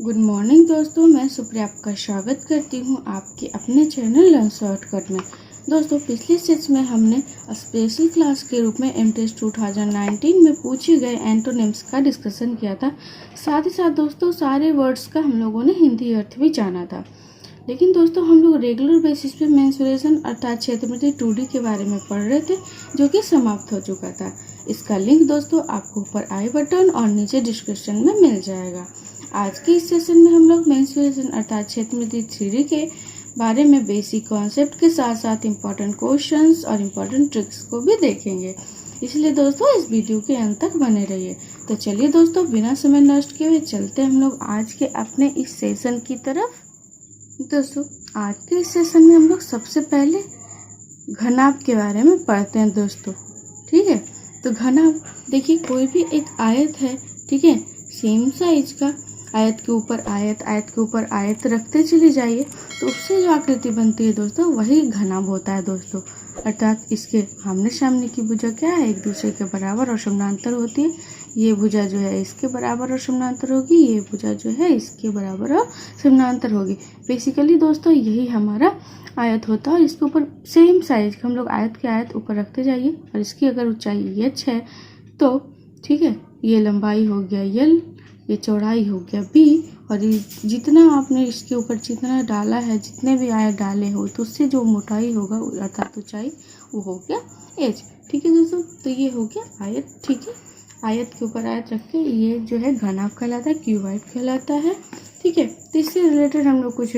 Good morning दोस्तों, मैं सुप्रिया आपका स्वागत करती हूँ आपके अपने चैनल लर्न शॉर्टकट में। दोस्तों, पिछले सेशन में हमने स्पेशल क्लास के रूप में एमटेस्ट 2019 में पूछे गए एंटोनिम्स का डिस्कशन किया था। साथ ही साथ दोस्तों सारे वर्ड्स का हम लोगों ने हिंदी अर्थ भी जाना था। लेकिन दोस्तों हम लोग रेगुलर बेसिस पे मेंसुरेशन अर्थात क्षेत्रमिति 2D के बारे में पढ़ रहे थे, जो कि समाप्त हो चुका था। इसका लिंक दोस्तों आपको ऊपर आई बटन और नीचे डिस्क्रिप्शन में मिल जाएगा। आज के इस सेशन में हम लोग मेंसुरेशन अर्थात क्षेत्रमिति 3D के बारे में बेसिक कॉन्सेप्ट के साथ साथ इम्पोर्टेंट क्वेश्चंस और इम्पोर्टेंट ट्रिक्स को भी देखेंगे। इसलिए दोस्तों इस वीडियो के अंत तक बने रहिए। तो चलिए दोस्तों, बिना समय नष्ट किए हुए चलते हम लोग आज के अपने इस सेशन की तरफ। दोस्तों आज के इस सेशन में हम लोग सबसे पहले घनाभ के बारे में पढ़ते हैं दोस्तों। ठीक है, तो घनाभ देखिए, कोई भी एक आयत है, ठीक है, सेम साइज का आयत के ऊपर आयत, आयत के ऊपर आयत रखते चले जाइए तो उससे जो आकृति बनती है दोस्तों वही घनाभ होता है दोस्तों। अर्थात इसके आमने सामने की भुजा क्या है, एक दूसरे के बराबर और समानांतर होती है। ये भुजा जो है इसके बराबर और समानांतर होगी, ये भुजा जो है इसके बराबर और समानांतर होगी। बेसिकली दोस्तों यही हमारा आयत होता है और इसके ऊपर सेम साइज का हम लोग आयत के आयत ऊपर रखते जाइए। और इसकी अगर ऊंचाई h है तो ठीक है, ये लंबाई हो गया l, ये चौड़ाई हो गया b, और ये जितना आपने इसके ऊपर जितना डाला है, जितने भी आयत डाले हो तो उससे जो मोटाई होगा अर्थात ऊंचाई वो हो गया h। ठीक है दोस्तों, तो ये हो गया आयत। ठीक है, आयत के ऊपर आयत रख के ये जो है घनाभ कहलाता है, क्यूबॉइड कहलाता है। ठीक है, तो इससे रिलेटेड हम लोग कुछ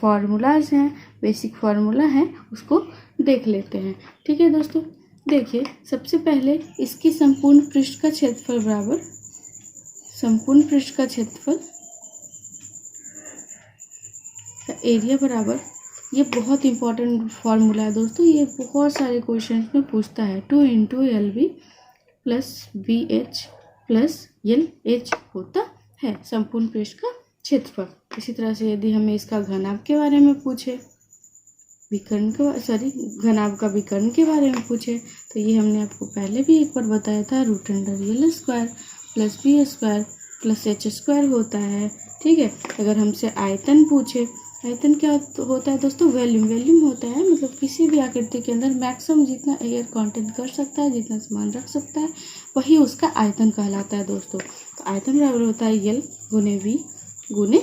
फार्मूलाज हैं, बेसिक फार्मूला है, उसको देख लेते हैं। ठीक है दोस्तों, देखिए सबसे पहले इसकी संपूर्ण पृष्ठ का क्षेत्रफल बराबर संपूर्ण पृष्ठ का क्षेत्रफल एरिया बराबर, ये बहुत इंपॉर्टेंट फार्मूला है दोस्तों, ये बहुत सारे क्वेश्चन में पूछता है। 2 × LB plus BH plus LH होता है संपूर्ण पृष्ठ का क्षेत्रफल। इसी तरह से यदि हमें इसका घनाभ के बारे में पूछे, विकर्ण के घनाभ का विकर्ण के बारे में पूछे, तो ये हमने आपको पहले भी एक बार बताया था, √L² plus B² plus H² होता है। ठीक है, अगर हमसे आयतन पूछे, आयतन क्या होता है दोस्तों, वॉल्यूम होता है, मतलब किसी भी आकृति के अंदर मैक्सिमम जितना एयर कंटेंट कर सकता है, जितना सामान रख सकता है, वही उसका आयतन कहलाता है दोस्तों। तो आयतन बराबर होता है L × V ×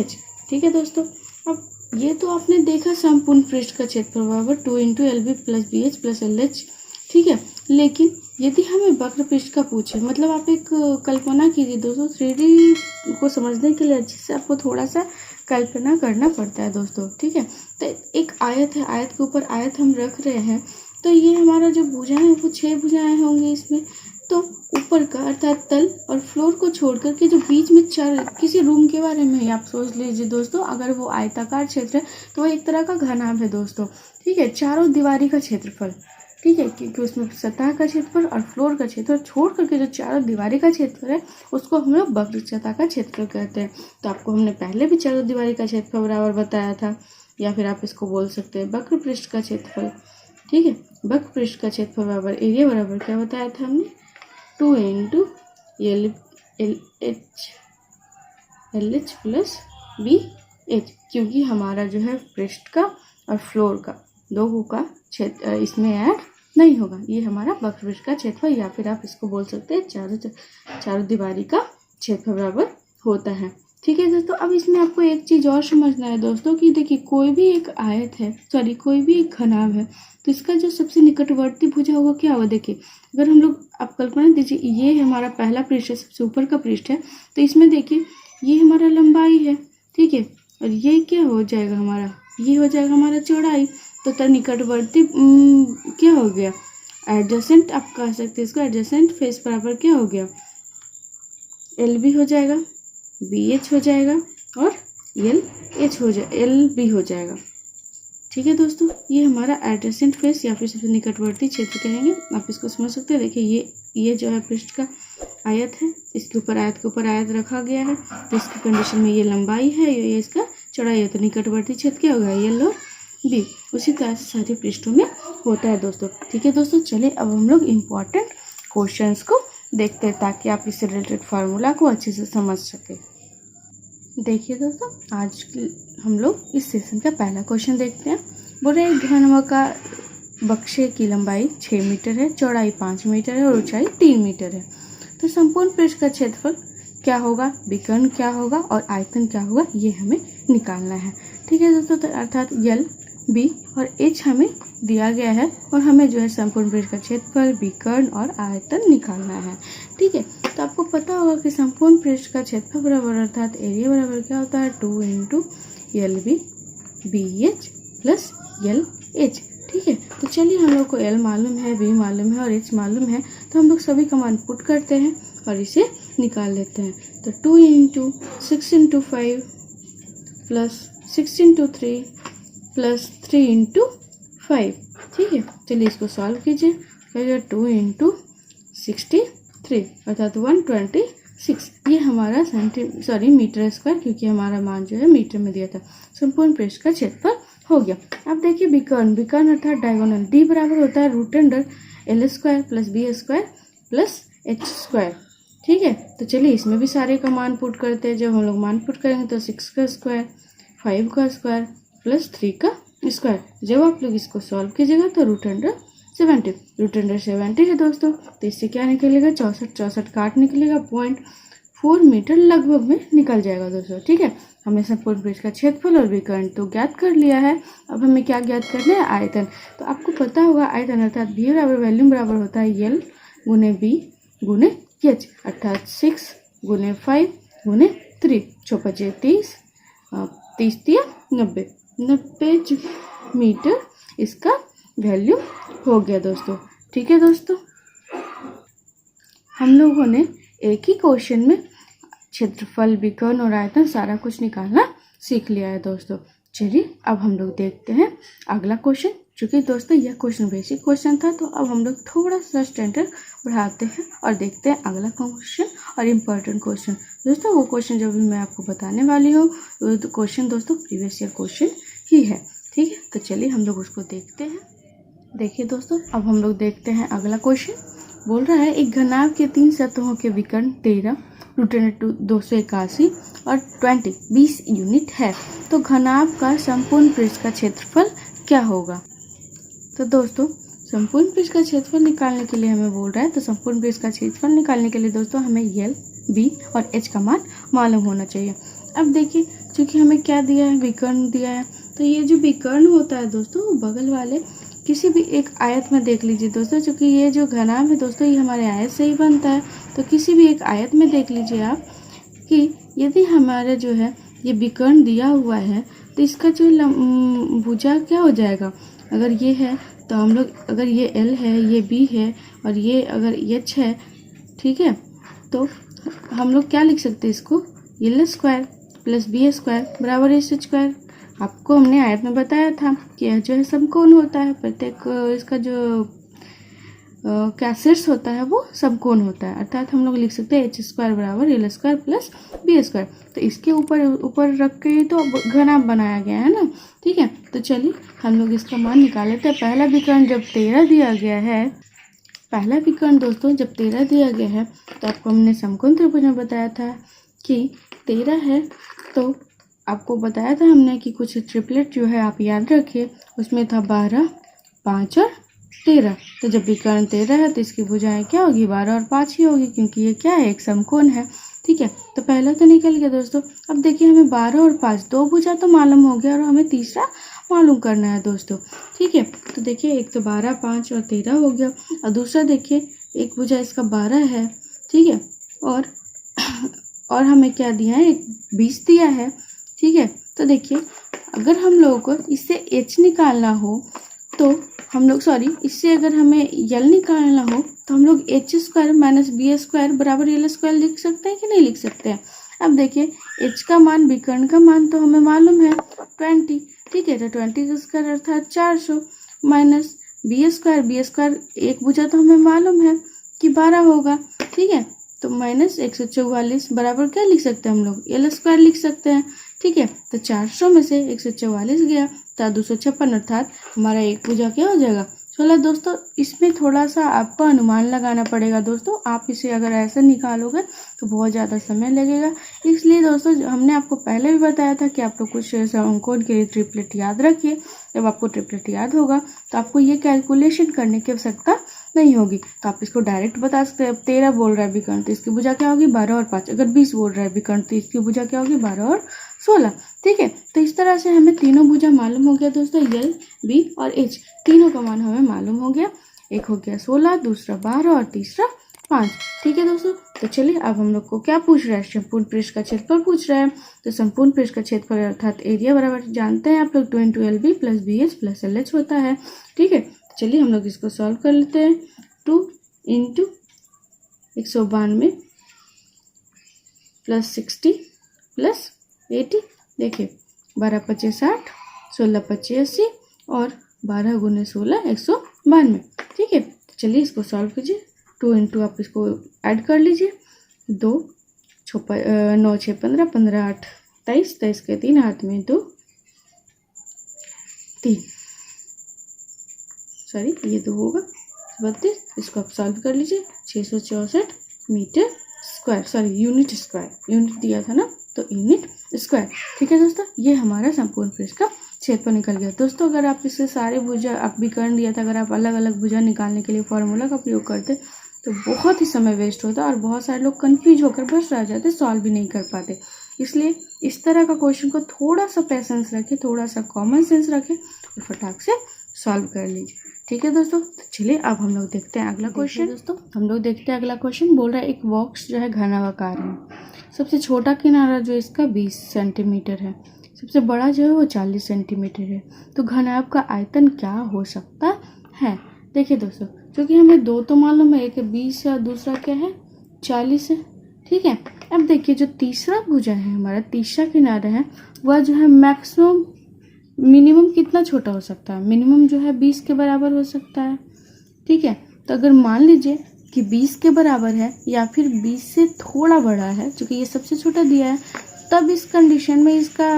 H। ठीक है दोस्तों, अब ये तो आपने देखा संपूर्ण पृष्ठ का क्षेत्रफल बराबर 2 × LB plus BH plus LH। ठीक है, लेकिन यदि हमें वक्र पृष्ठ का पूछे, मतलब आप एक कल्पना कीजिए दोस्तों, 3D को समझने के लिए अच्छे से आपको थोड़ा सा कल्पना करना पड़ता है दोस्तों। ठीक है, तो एक आयत है, आयत के ऊपर आयत हम रख रहे हैं, तो ये हमारा जो भुजाएं है वो 6 भुजाएं होंगी इसमें। तो ऊपर का अर्थात तल और फ्लोर को छोड़ करके जो बीच में किसी रूम के बारे में आप सोच लीजिए दोस्तों, अगर वो आयताकार क्षेत्र है तो वो एक तरह का घनाभ है दोस्तों। ठीक है, चारों दीवारी का क्षेत्रफल, ठीक है, क्योंकि उसमें सतह का क्षेत्रफल और फ्लोर का क्षेत्रफल छोड़ करके जो चारों दीवारी का क्षेत्रफल है उसको हम लोग वक्र सतह का क्षेत्रफल कहते हैं। तो आपको हमने पहले भी चारों दीवारी का क्षेत्रफल बराबर बताया था, या फिर आप इसको बोल सकते हैं वक्र पृष्ठ का क्षेत्रफल। ठीक है, वक्र पृष्ठ का क्षेत्रफल बराबर एरिया बराबर क्या बताया था हमने, 2 × LH प्लस BH, क्योंकि हमारा जो है पृष्ठ का और फ्लोर का दोनों का क्षेत्र इसमें ऐड नहीं होगा, ये हमारा वक्र पृष्ठ का क्षेत्रफल, या फिर आप इसको बोल सकते हैं चारों दीवारी का क्षेत्रफल बराबर होता है। ठीक है दोस्तों, अब इसमें आपको एक चीज़ और समझना है दोस्तों कि देखिए कोई भी एक आयत है, कोई भी एक घनाभ है, तो इसका जो सबसे निकटवर्ती भुजा होगा क्या होगा। देखिए अगर हम लोग, आप कल्पना दीजिए, ये हमारा पहला पृष्ठ है, सबसे ऊपर का पृष्ठ है, तो इसमें देखिए ये हमारा लंबाई है, ठीक है, और ये क्या हो जाएगा हमारा, ये हो जाएगा हमारा चौड़ाई। तो निकटवर्ती क्या हो गया, एडजेसेंट आप कह सकते हैं इसको, एडजेसेंट फेस बराबर क्या हो गया, LB हो जाएगा, BH हो जाएगा और LB हो जाएगा। ठीक है दोस्तों, ये हमारा एडजेसेंट फेस या फिर सबसे निकटवर्ती क्षेत्र कहेंगे, आप इसको समझ सकते हैं। देखिए ये जो है पृष्ठ का आयत है, इसके ऊपर आयत के ऊपर आयत रखा गया है, तो इसकी कंडीशन में ये लंबाई है, ये इसका चौड़ाई है, तो निकटवर्ती क्षेत्र क्या होगा, L और B। उसी तरह से सारे पृष्ठों में होता है दोस्तों। ठीक है दोस्तों, चलिए अब हम लोग इम्पोर्टेंट क्वेश्चंस को देखते हैं ताकि आप इससे रिलेटेड फार्मूला को अच्छे से समझ सकें। देखिए दोस्तों, आज हम लोग इस सेशन का पहला क्वेश्चन देखते हैं। बोल रहे एक घनमका बक्से की लंबाई 6 मीटर है, चौड़ाई 5 मीटर है और ऊंचाई 3 मीटर है। तो संपूर्ण पृष्ठ का क्षेत्रफल क्या होगा, विकर्ण क्या होगा और आयतन क्या होगा, ये हमें निकालना है। ठीक है दोस्तों, तो अर्थात यल, बी और एच हमें दिया गया है और हमें जो है संपूर्ण पृष्ठ का क्षेत्रफल, विकर्ण और आयतन निकालना है। ठीक है, तो आपको पता होगा कि संपूर्ण पृष्ठ का क्षेत्रफल बराबर अर्थात एरिया बराबर क्या होता है, 2 into L B H plus L H. ठीक है, तो चलिए हम लोग को एल मालूम है, बी मालूम है और एच मालूम है, तो हम लोग सभी का मान पुट करते हैं और इसे निकाल लेते हैं। तो 2 into 6 into 5 plus 6 into 3 plus 3 into 5। ठीक है, चलिए इसको सॉल्व कीजिए। 2 इंटू 63 अर्थात 126, ये हमारा मीटर स्क्वायर, क्योंकि हमारा मान जो है मीटर में दिया था। संपूर्ण पृष्ठ का क्षेत्रफल हो गया। अब देखिए विकर्ण अर्थात डायगोनल, डी बराबर होता है root under L square plus B square plus H square. ठीक है, तो चलिए इसमें भी सारे का मान पुट करते हैं। जब हम लोग मान पुट करेंगे तो 6 का स्क्वायर, 5 का स्क्वायर प्लस 3 का स्क्वायर। जब आप लोग इसको सॉल्व कीजिएगा तो रूट अंडर 70 है दोस्तों। तो इससे क्या निकलेगा, 64 काट निकलेगा, 0.4 मीटर लगभग में निकल जाएगा दोस्तों। ठीक है, हमने संपूर्ण पृष्ठ का क्षेत्रफल और विकर्ण तो ज्ञात कर लिया है। अब हमें क्या ज्ञात करना है, आयतन। तो आपको पता होगा आयतन अर्थात भी बराबर वॉल्यूम बराबर होता है एल गुने बी गुने एच, अर्थात 6 गुने 5 गुने 3, 6 30, 30 90 मीटर इसका वैल्यू हो गया दोस्तों। ठीक है दोस्तों, हम लोगों ने एक ही क्वेश्चन में क्षेत्रफल, विकर्ण और आयतन सारा कुछ निकालना सीख लिया है दोस्तों। चलिए अब हम लोग देखते हैं अगला क्वेश्चन। चूँकि दोस्तों यह क्वेश्चन बेसिक क्वेश्चन था, तो अब हम लोग थोड़ा सा स्टैंडर्ड बढ़ाते हैं और देखते हैं अगला क्वेश्चन और इम्पोर्टेंट क्वेश्चन। दोस्तों वो क्वेश्चन जो भी मैं आपको बताने वाली हूँ, वो क्वेश्चन दोस्तों प्रीवियस ईयर क्वेश्चन ही है। ठीक है, तो चलिए हम लोग उसको देखते हैं। देखिए दोस्तों, अब हम लोग देखते हैं अगला क्वेश्चन। बोल रहा है एक घनाभ के 3 सतहों के विकर्ण 13, रूट अंडर 281 और 20 यूनिट है। तो घनाभ का संपूर्ण पृष्ठ का क्षेत्रफल क्या होगा। तो दोस्तों संपूर्ण पृष्ठ का क्षेत्रफल निकालने के लिए हमें बोल रहा है, तो संपूर्ण पृष्ठ का क्षेत्रफल निकालने के लिए दोस्तों हमें एल, बी और एच का मान मालूम होना चाहिए। अब देखिए, चूँकि हमें क्या दिया है, विकर्ण दिया है, तो ये जो विकर्ण होता है दोस्तों, बगल वाले किसी भी एक आयत में देख लीजिए दोस्तों। चूँकि ये जो घनाभ है दोस्तों, ये हमारे आयत से ही बनता है, तो किसी भी एक आयत में देख लीजिए आप कि यदि हमारा जो है ये विकर्ण दिया हुआ है, तो इसका जो भुजा क्या हो जाएगा, अगर ये है तो हम लोग, अगर ये एल है, ये बी है और ये अगर एच है, ठीक है, तो हम लोग क्या लिख सकते हैं इसको, L square plus B square बराबर एच स्क्वायर। आपको हमने आयत में बताया था कि यह जो है समकोण होता है, प्रत्येक इसका जो क्या शीर्ष होता है वो समकोण होता है, अर्थात हम लोग लिख सकते हैं एच स्क्वायर बराबर L square plus B square. तो इसके ऊपर रख के ही तो घनाभ बनाया गया है ना। ठीक है, तो चलिए हम लोग इसका मान निकाल लेते हैं। पहला विकर्ण जब 13 दिया गया है, पहला विकर्ण दोस्तों जब 13 दिया गया है, तो आपको हमने समकोण त्रिभुज में बताया था कि 13 है, तो आपको बताया था हमने कि कुछ ट्रिपलेट जो है आप याद रखिए, उसमें था 12, 5 और 13। तो जब विकर्ण 13 है तो इसकी भुजाएं क्या होगी, 12 और 5 ही होगी, क्योंकि ये क्या है, एक समकोण है। ठीक है, तो पहला तो निकल गया दोस्तों। अब देखिए हमें 12 और 5 दो भुजा तो मालूम हो गया और हमें तीसरा मालूम करना है दोस्तों। ठीक है, तो देखिए एक तो 12, 5 और 13 हो गया, और दूसरा देखिए एक भुजा इसका 12 है। ठीक है, और हमें क्या दिया है, एक 20 दिया है। ठीक है, तो देखिए अगर हम लोगों को इससे एच निकालना हो तो हम लोग इससे अगर हमें यल निकालना हो तो हम लोग H square minus B square बराबर एल स्क्वायर लिख सकते हैं कि नहीं लिख सकते हैं। अब देखिए एच का मान, विकर्ण का मान तो हमें मालूम है 20। ठीक है, तो 20 का स्क्वायर अर्थात 400 माइनस बी स्क्वायर एक भुजा तो हमें मालूम है कि 12 होगा। ठीक है, तो माइनस 144 बराबर क्या लिख सकते हैं हम लोग, एल स्क्वायर लिख सकते हैं। ठीक है, तो 400 में से 144 गया तो 256, अर्थात हमारा एक भुजा क्या हो जाएगा, 16 दोस्तों इसमें थोड़ा सा आपको अनुमान लगाना पड़ेगा दोस्तों। आप इसे अगर ऐसे निकालोगे तो बहुत ज़्यादा समय लगेगा। इसलिए दोस्तों हमने आपको पहले भी बताया था कि आप लोग कुछ अंकों के लिए ट्रिपलेट याद रखिए। जब आपको ट्रिपलेट याद होगा तो आपको ये कैलकुलेशन करने की आवश्यकता नहीं होगी। तो आप इसको डायरेक्ट बता सकते हैं। 13 बोल रहा है विकर्ण तो इसकी भुजा क्या होगी 12 और 5। अगर 20 बोल रहा है विकर्ण तो इसकी भुजा क्या होगी 12 और 16। ठीक है, तो इस तरह से हमें तीनों भुजा मालूम हो गया दोस्तों। यल, बी और एच तीनों का मान हमें मालूम हो गया। एक हो गया 16, दूसरा 12 और तीसरा 5। ठीक है दोस्तों, तो चलिए अब हम लोग को क्या पूछ रहा है, संपूर्ण पृष्ठ का क्षेत्रफल पूछ रहा है। तो संपूर्ण पृष्ठ का क्षेत्रफल अर्थात एरिया बराबर जानते हैं आप लोग 2 × LB + BH + LH होता है। ठीक है, चलिए हम लोग इसको सॉल्व कर लेते हैं। 2 × 192 + 60 + 80। देखिए 12 × 25 = 60, 16 × 25 = 80 और 12 × 16 192। ठीक है, तो चलिए इसको सॉल्व कीजिए। 2 × आप इसको ऐड कर लीजिए। 2 9 6 15, 15 8 23, 23 के 3 हाथ में 2 3, सॉरी ये 2 होगा 32। इसको आप सॉल्व कर लीजिए। 664 metre square, sorry unit square, unit दिया था ना तो यूनिट स्क्वायर। ठीक है दोस्तों, ये हमारा संपूर्ण पृष्ठ का क्षेत्रफल निकल गया। दोस्तों अगर आप इससे सारे भुजा आप विकर्ण दिया था, अगर आप अलग अलग भुजा निकालने के लिए फॉर्मूला का प्रयोग करते तो बहुत ही समय वेस्ट होता और बहुत सारे लोग कंफ्यूज होकर बस रह जाते, सॉल्व भी नहीं कर पाते। इसलिए इस तरह का क्वेश्चन को थोड़ा सा पेशेंस रखें, थोड़ा सा कॉमन सेंस रखें और फटाक से सॉल्व कर लीजिए। ठीक है दोस्तों, तो चलिए अब हम लोग देखते हैं अगला क्वेश्चन। दोस्तों हम लोग देखते हैं अगला क्वेश्चन। बोल रहा है एक बॉक्स जो है घनाकार है। सबसे छोटा किनारा जो इसका 20 सेंटीमीटर है, सबसे बड़ा जो है वो 40 सेंटीमीटर है। तो घनाभ का आयतन क्या हो सकता है। देखिए दोस्तों, क्योंकि हमें दो तो मालूम है, एक 20 है और दूसरा क्या है 40 है। ठीक है, अब देखिए जो तीसरा भुजा है हमारा, तीसरा किनारा है, वह जो है मैक्सिमम मिनिमम कितना छोटा हो सकता है, मिनिमम जो है 20 के बराबर हो सकता है। ठीक है, तो अगर मान लीजिए कि 20 के बराबर है या फिर 20 से थोड़ा बड़ा है, क्योंकि ये सबसे छोटा दिया है, तब इस कंडीशन में इसका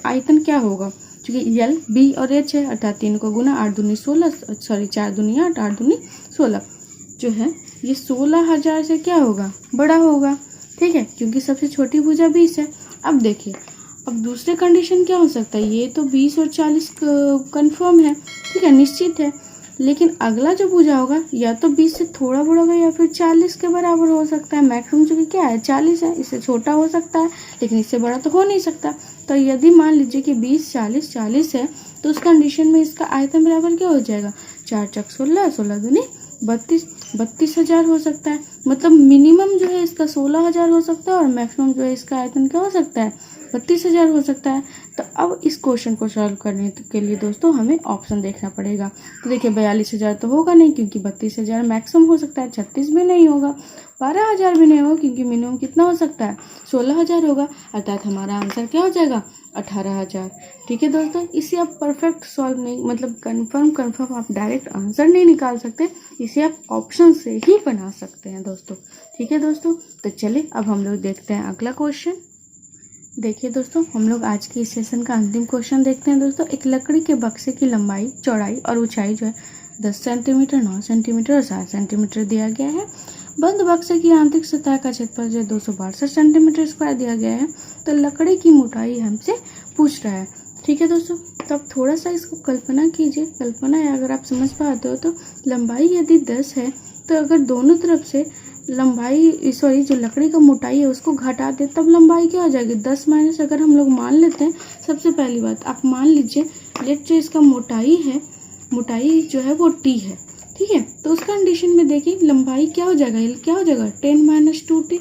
आयतन क्या होगा। क्योंकि यल, बी और एच है, अर्थात 3 को गुना 8 दूनी 16, सॉरी 4 दूनी 8, 8 दूनी 16 जो है ये 16,000 से क्या होगा बड़ा होगा। ठीक है, क्योंकि सबसे छोटी भुजा 20 है। अब देखिए, अब दूसरे कंडीशन क्या हो सकता है, ये तो 20 और 40 कंफर्म है, ठीक है, निश्चित है। लेकिन अगला जो भुजा होगा या तो 20 से थोड़ा बड़ा होगा या फिर 40 के बराबर हो सकता है। मैक्सिमम जो कि क्या है 40 है, इससे छोटा हो सकता है लेकिन इससे बड़ा तो हो नहीं सकता। तो यदि मान लीजिए कि 20 40 40 है तो उस कंडीशन में इसका आयतन बराबर क्या हो जाएगा 4 × 16, 16 दूनी 32, 32,000 हो सकता है। मतलब मिनिमम जो है इसका 16,000 हो सकता है और मैक्सिमम जो है इसका आयतन क्या हो सकता है 32,000 हो सकता है। तो अब इस क्वेश्चन को सॉल्व करने के लिए दोस्तों हमें ऑप्शन देखना पड़ेगा। तो देखिए 42,000 तो होगा नहीं क्योंकि 32,000 मैक्सिमम हो सकता है, 36 भी नहीं होगा, 12,000 भी नहीं होगा क्योंकि मिनिमम कितना हो सकता है 16,000 होगा। अर्थात हमारा आंसर क्या हो जाएगा 18,000। ठीक है दोस्तों, इसे आप परफेक्ट सॉल्व नहीं, मतलब कंफर्म आप डायरेक्ट आंसर नहीं निकाल सकते, इसे आप ऑप्शन से ही बना सकते हैं दोस्तों। ठीक है दोस्तों, तो चलिए अब हम लोग देखते हैं अगला क्वेश्चन। देखिए दोस्तों, हम लोग आज के इस सेशन का अंतिम क्वेश्चन देखते हैं दोस्तों। एक लकड़ी के बक्से की लंबाई, चौड़ाई और ऊंचाई जो है 10 सेंटीमीटर, 9 सेंटीमीटर और 7 सेंटीमीटर दिया गया है। बंद बक्से की आंतरिक सतह का क्षेत्रफल जो 262 सेंटीमीटर स्क्वायर दिया गया है। तो लकड़ी की मोटाई हमसे पूछ रहा है। ठीक है दोस्तों, तो आप थोड़ा सा इसको कल्पना कीजिए। कल्पना है, अगर आप समझ पाते हो तो लंबाई यदि 10 है तो अगर दोनों तरफ से लंबाई, सॉरी जो लकड़ी का मोटाई है उसको घटा दे तब लंबाई क्या हो जाएगी 10 माइनस, अगर हम लोग मान लेते हैं, सबसे पहली बात आप मान लीजिए लेट जो इसका मोटाई है, मोटाई जो है वो टी है। ठीक है, तो उस कंडीशन में देखिए लंबाई क्या हो जाएगा, ये क्या हो जाएगा 10 - 2t,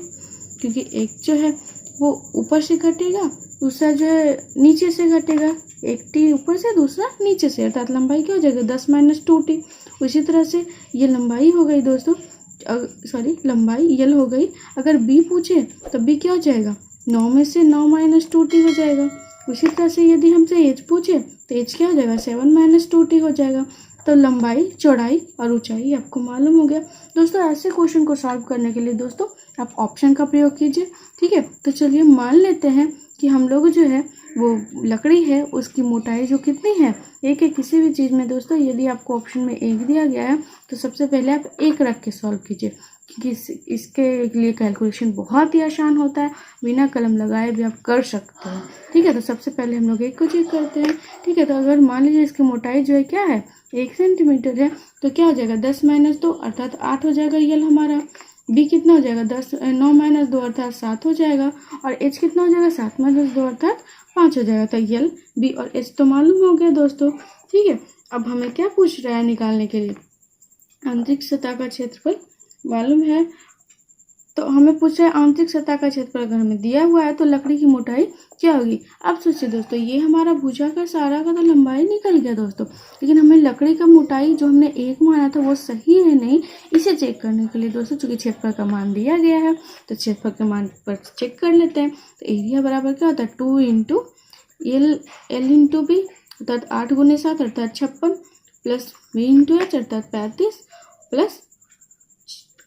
क्योंकि एक जो है वो ऊपर से घटेगा, दूसरा जो है नीचे से घटेगा। एक टी ऊपर से दूसरा नीचे से, अर्थात लंबाई क्या हो जाएगा 10 - 2t। उसी तरह से ये लंबाई हो गई दोस्तों, सॉरी लंबाई यल हो गई। अगर बी पूछे तब भी क्या हो जाएगा 9 में से 9 - 2t हो जाएगा। उसी तरह से यदि हमसे एच पूछे तो एच क्या हो जाएगा 7 - 2t हो जाएगा। तो लंबाई, चौड़ाई और ऊंचाई आपको मालूम हो गया दोस्तों। ऐसे क्वेश्चन को सॉल्व करने के लिए दोस्तों आप ऑप्शन का प्रयोग कीजिए। ठीक है, तो चलिए मान लेते हैं कि हम लोग जो है वो लकड़ी है उसकी मोटाई जो कितनी है, एक है किसी भी चीज़ में दोस्तों। यदि आपको ऑप्शन में 1 दिया गया है तो सबसे पहले आप 1 रख के सॉल्व कीजिए, क्योंकि इसके लिए कैलकुलेशन बहुत ही आसान होता है, बिना कलम लगाए भी आप कर सकते हैं। ठीक है, तो सबसे पहले हम लोग 1 को चेक करते हैं। ठीक है, तो अगर मान लीजिए इसकी मोटाई जो है क्या है 1 सेंटीमीटर है, तो क्या हो जाएगा 10 - 2 अर्थात 8 हो जाएगा यल हमारा। बी कितना हो जाएगा 9 - 2 अर्थात 7 हो जाएगा। और एच कितना हो जाएगा 7 - 2 अर्थात 5 हो जाएगा। तो यल बी और एच तो मालूम हो गया दोस्तों। ठीक है, अब हमें क्या पूछ रहा है निकालने के लिए, आंतरिक सतह का क्षेत्रफल मालूम है, तो हमें पूछ रहा है आंतरिक सतह का क्षेत्रफल अगर हमें दिया हुआ है तो लकड़ी की मोटाई क्या होगी। अब सोचिए दोस्तों, ये हमारा भुजा का सारा का तो लंबाई निकल गया दोस्तों, लेकिन हमें लकड़ी का मोटाई जो हमने 1 माना था वो सही है नहीं, इसे चेक करने के लिए दोस्तों चूंकि क्षेत्रफल का मान दिया गया है तो क्षेत्रफल के मान पर चेक कर लेते हैं। तो एरिया बराबर क्या होता है 2 × L × B अर्थात 8 × 7 अर्थात 56 प्लस B × H अर्थात 35 प्लस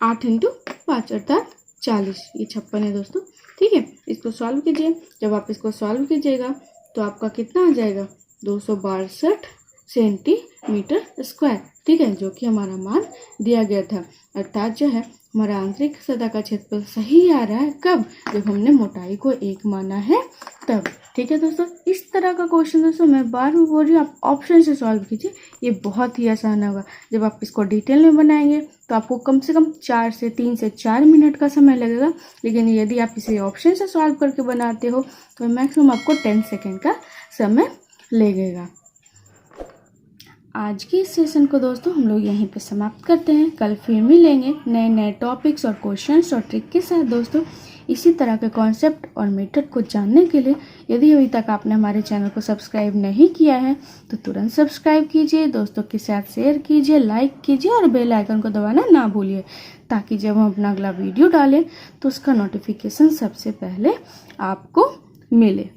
8 × 5 अर्थात 40, ये 56 है दोस्तों। ठीक है, इसको सॉल्व कीजिए। जब आप इसको सॉल्व कीजिएगा तो आपका कितना आ जाएगा 262 सेंटीमीटर स्क्वायर। ठीक है, जो कि हमारा मान दिया गया था, अर्थात जो है हमारा आंतरिक सतह का क्षेत्रफल सही आ रहा है कब, जब हमने मोटाई को 1 माना है तब। ठीक है दोस्तों, इस तरह का क्वेश्चन दोस्तों मैं बार बार बोल रही हूँ, आप ऑप्शन से सॉल्व कीजिए, ये बहुत ही आसान होगा। जब आप इसको डिटेल में बनाएंगे तो आपको कम से कम 3 से 4 मिनट का समय लगेगा, लेकिन यदि आप इसे ऑप्शन से सॉल्व करके बनाते हो तो मैक्सिमम आपको 10 सेकेंड का समय लगेगा। आज की इस सेशन को दोस्तों हम लोग यहीं पे समाप्त करते हैं। कल फिर मिलेंगे नए नए टॉपिक्स और क्वेश्चंस और ट्रिक के साथ दोस्तों। इसी तरह के कॉन्सेप्ट और मेथड को जानने के लिए यदि अभी तक आपने हमारे चैनल को सब्सक्राइब नहीं किया है तो तुरंत सब्सक्राइब कीजिए, दोस्तों के साथ शेयर कीजिए, लाइक कीजिए और बेल आइकन को दबाना ना भूलिए, ताकि जब हम अपना अगला वीडियो डालें तो उसका नोटिफिकेशन सबसे पहले आपको मिले।